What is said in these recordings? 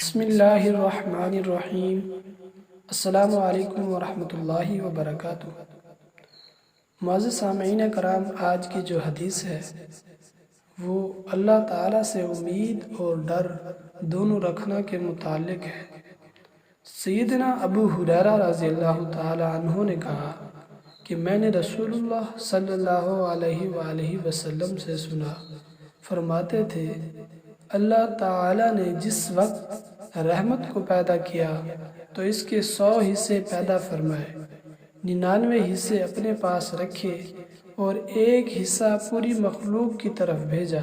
بسم اللہ الرحمن الرحیم۔ السلام علیکم ورحمۃ اللہ وبرکاتہ۔ معزز سامعین کرام، آج کی جو حدیث ہے وہ اللہ تعالیٰ سے امید اور ڈر دونوں رکھنا کے متعلق ہے۔ سیدنا ابو ہریرہ رضی اللہ تعالیٰ عنہ نے کہا کہ میں نے رسول اللہ صلی اللہ علیہ وآلہ وسلم سے سنا، فرماتے تھے اللہ تعالیٰ نے جس وقت رحمت کو پیدا کیا تو اس کے 100 حصے پیدا فرمائے، 99 حصے اپنے پاس رکھے اور ایک حصہ پوری مخلوق کی طرف بھیجا۔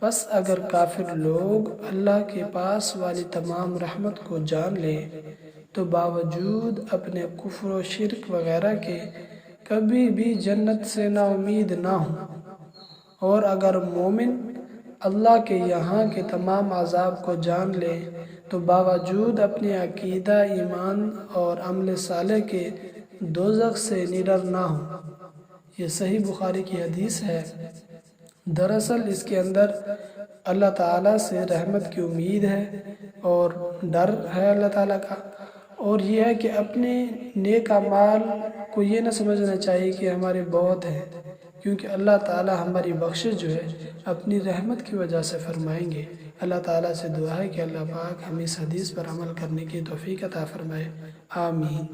پس اگر کافر لوگ اللہ کے پاس والی تمام رحمت کو جان لیں تو باوجود اپنے کفر و شرک وغیرہ کے کبھی بھی جنت سے نا امید نہ ہوں، اور اگر مومن اللہ کے یہاں کے تمام عذاب کو جان لے تو باوجود اپنے عقیدہ، ایمان اور عمل صالح کے دوزخ سے نڈر نہ ہوں۔ یہ صحیح بخاری کی حدیث ہے۔ دراصل اس کے اندر اللہ تعالیٰ سے رحمت کی امید ہے اور ڈر ہے اللہ تعالیٰ کا، اور یہ ہے کہ اپنے نیک اعمال کو یہ نہ سمجھنا چاہیے کہ ہمارے بہت ہیں، کیونکہ اللہ تعالیٰ ہماری بخشش جو ہے اپنی رحمت کی وجہ سے فرمائیں گے۔ اللہ تعالیٰ سے دعا ہے کہ اللہ پاک ہمیں اس حدیث پر عمل کرنے کی توفیق عطا فرمائے، آمین۔